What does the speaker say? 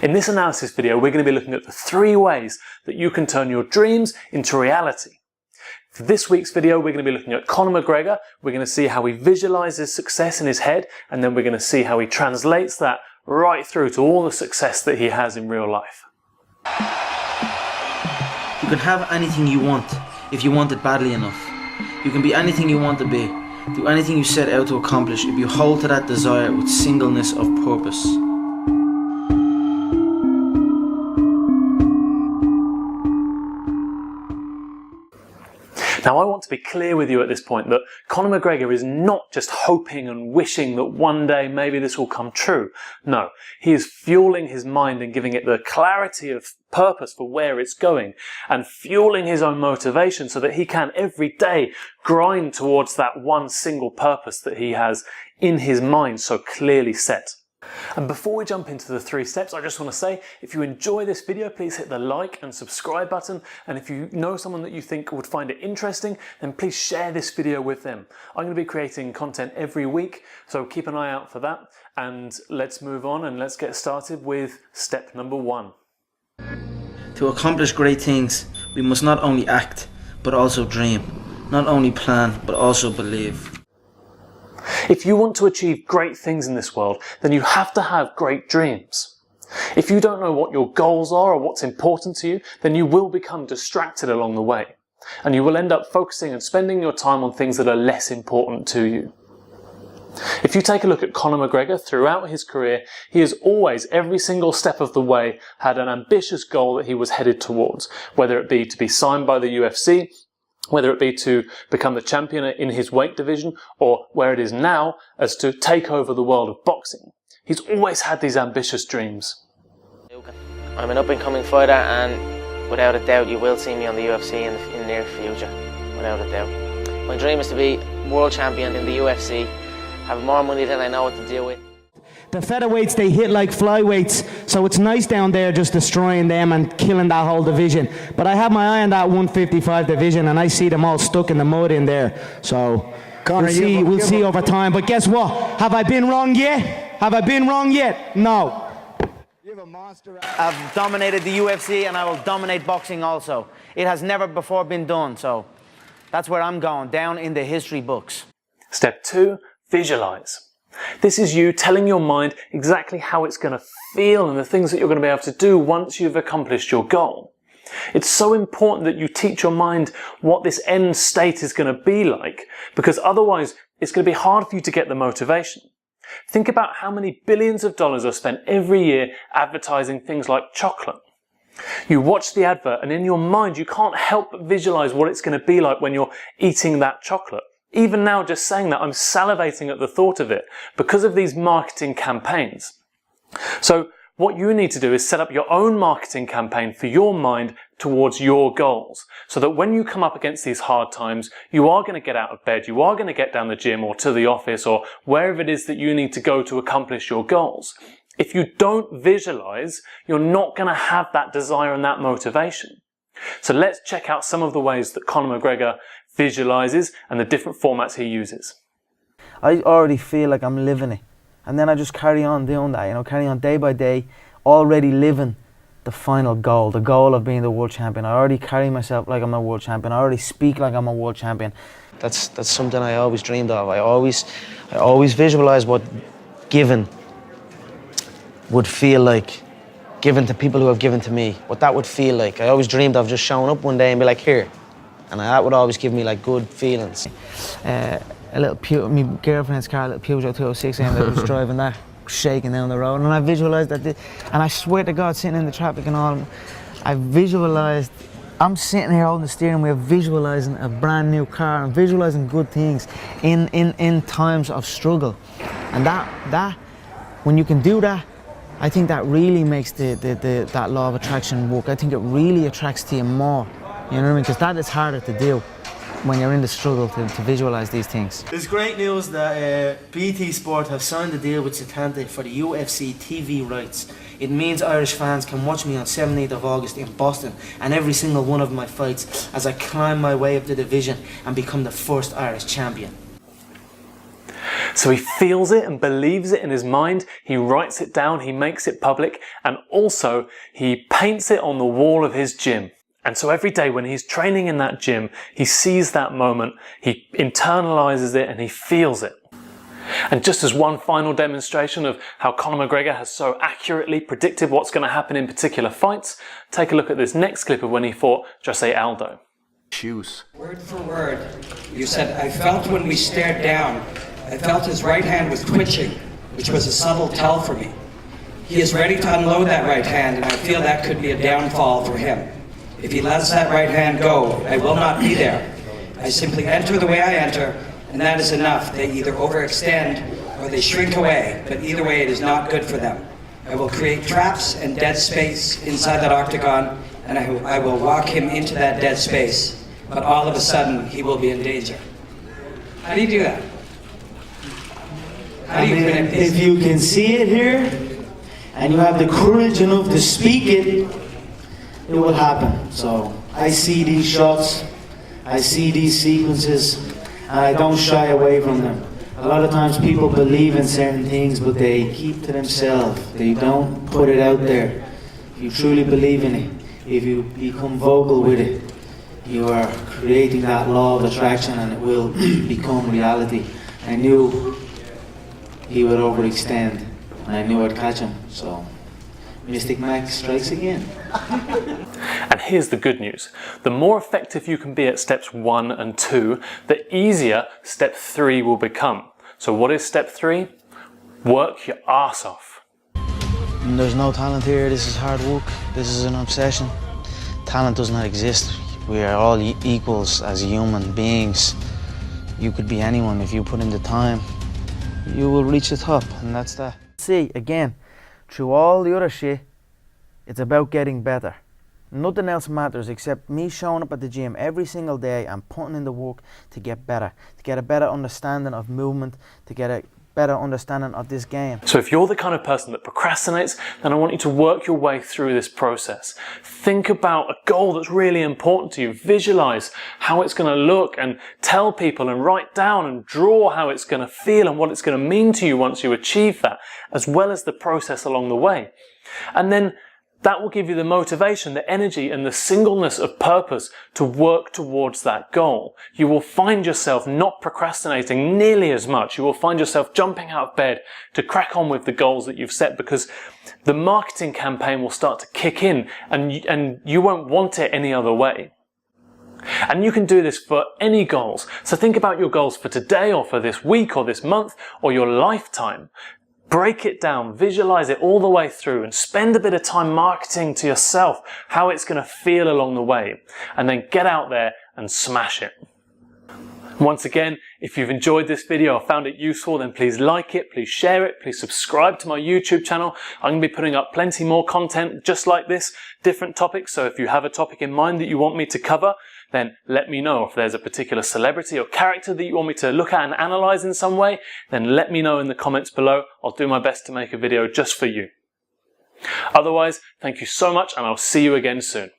In this analysis video, we're going to be looking at the 3 ways that you can turn your dreams into reality. For this week's video, we're going to be looking at Conor McGregor. We're going to see how he visualizes success in his head, and then we're going to see how he translates that right through to all the success that he has in real life. You can have anything you want if you want it badly enough. You can be anything you want to be, do anything you set out to accomplish if you hold to that desire with singleness of purpose. Now, I want to be clear with you at this point that Conor McGregor is not just hoping and wishing that one day maybe this will come true. No, he is fueling his mind and giving it the clarity of purpose for where it's going, and fueling his own motivation so that he can every day grind towards that one single purpose that he has in his mind so clearly set. And before we jump into the 3 steps, I just want to say, if you enjoy this video, please hit the like and subscribe button. And if you know someone that you think would find it interesting, then please share this video with them. I'm going to be creating content every week, so keep an eye out for that. And let's move on and let's get started with step number 1. To accomplish great things, we must not only act, but also dream. Not only plan, but also believe. If you want to achieve great things in this world, then you have to have great dreams. If you don't know what your goals are or what's important to you, then you will become distracted along the way. And you will end up focusing and spending your time on things that are less important to you. If you take a look at Conor McGregor throughout his career, he has always, every single step of the way, had an ambitious goal that he was headed towards, whether it be to be signed by the UFC, whether it be to become the champion in his weight division, or where it is now, as to take over the world of boxing. He's always had these ambitious dreams. I'm an up-and-coming fighter, and without a doubt you will see me on the UFC in the near future, without a doubt. My dream is to be world champion in the UFC, have more money than I know what to do with. The featherweights, they hit like flyweights, so it's nice down there just destroying them and killing that whole division. But I have my eye on that 155 division, and I see them all stuck in the mud in there. So Conor, we'll see over time. But guess what? Have I been wrong yet? Have I been wrong yet? No. I've dominated the UFC, and I will dominate boxing also. It has never before been done, so that's where I'm going, down in the history books. Step 2, visualize. This is you telling your mind exactly how it's going to feel and the things that you're going to be able to do once you've accomplished your goal. It's so important that you teach your mind what this end state is going to be like, because otherwise it's going to be hard for you to get the motivation. Think about how many billions of dollars are spent every year advertising things like chocolate. You watch the advert, and in your mind you can't help but visualize what it's going to be like when you're eating that chocolate. Even now, just saying that, I'm salivating at the thought of it because of these marketing campaigns. So what you need to do is set up your own marketing campaign for your mind towards your goals, so that when you come up against these hard times, you are going to get out of bed, you are going to get down the gym or to the office or wherever it is that you need to go to accomplish your goals. If you don't visualize, you're not going to have that desire and that motivation. So let's check out some of the ways that Conor McGregor visualizes and the different formats he uses. I already feel like I'm living it, and then I just carry on doing that, carry on day by day, already living the final goal, the goal of being the world champion. I already carry myself like I'm a world champion. I already speak like I'm a world champion. That's something I always dreamed of. I always visualize what giving would feel like, given to people who have given to me, what that would feel like. I always dreamed of just showing up one day and be like, here. And that would always give me like good feelings. A little my girlfriend's car, a little Peugeot 206, and I was driving that, shaking down the road, and I visualised that. And I swear to God, sitting in the traffic and all, I visualised. I'm sitting here holding the steering wheel, visualising a brand new car and visualising good things in times of struggle. And that when you can do that, I think that really makes that law of attraction work. I think it really attracts to you more. You know what I mean? Because that is harder to do when you're in the struggle to visualise these things. There's great news that BT Sport have signed a deal with Satanta for the UFC TV rights. It means Irish fans can watch me on 17th of August in Boston and every single one of my fights as I climb my way up the division and become the first Irish champion. So he feels it and believes it in his mind, he writes it down, he makes it public, and also he paints it on the wall of his gym. And so every day when he's training in that gym, he sees that moment, he internalizes it and he feels it. And just as one final demonstration of how Conor McGregor has so accurately predicted what's going to happen in particular fights, take a look at this next clip of when he fought Jose Aldo. Shoes. Word for word, you said, I felt when we stared down, I felt his right hand was twitching, which was a subtle tell for me. He is ready to unload that right hand, and I feel that could be a downfall for him. If he lets that right hand go, I will not be there. I simply enter the way I enter, and that is enough. They either overextend or they shrink away, but either way it is not good for them. I will create traps and dead space inside that octagon, and I will walk him into that dead space, but all of a sudden he will be in danger. How do you do that? How do you if you can see it here, and you have the courage enough to speak it, it will happen. So I see these shots, I see these sequences, and I don't shy away from them. A lot of times people believe in certain things, but they keep to themselves. They don't put it out there. If you truly believe in it, if you become vocal with it, you are creating that law of attraction and it will become reality. I knew he would overextend and I knew I'd catch him, so Mystic Max strikes again. And here's the good news. The more effective you can be at steps 1 and 2, the easier step 3 will become. So what is step 3? Work your arse off. There's no talent here, this is hard work, this is an obsession. Talent does not exist. We are all equals as human beings. You could be anyone if you put in the time. You will reach the top, and that's that. See, again, through all the other shit, it's about getting better. Nothing else matters except me showing up at the gym every single day and putting in the work to get better, to get a better understanding of movement, to get a better understanding of this game. So if you're the kind of person that procrastinates, then I want you to work your way through this process. Think about a goal that's really important to you. Visualize how it's going to look and tell people and write down and draw how it's going to feel and what it's going to mean to you once you achieve that, as well as the process along the way. And then that will give you the motivation, the energy, and the singleness of purpose to work towards that goal. You will find yourself not procrastinating nearly as much. You will find yourself jumping out of bed to crack on with the goals that you've set, because the marketing campaign will start to kick in and you won't want it any other way. And you can do this for any goals. So think about your goals for today or for this week or this month or your lifetime. Break it down, visualize it all the way through, and spend a bit of time marketing to yourself how it's going to feel along the way. And then get out there and smash it. Once again, if you've enjoyed this video or found it useful, then please like it, please share it, please subscribe to my YouTube channel. I'm going to be putting up plenty more content just like this, different topics. So if you have a topic in mind that you want me to cover, then let me know. If there's a particular celebrity or character that you want me to look at and analyze in some way, then let me know in the comments below. I'll do my best to make a video just for you. Otherwise, thank you so much, and I'll see you again soon.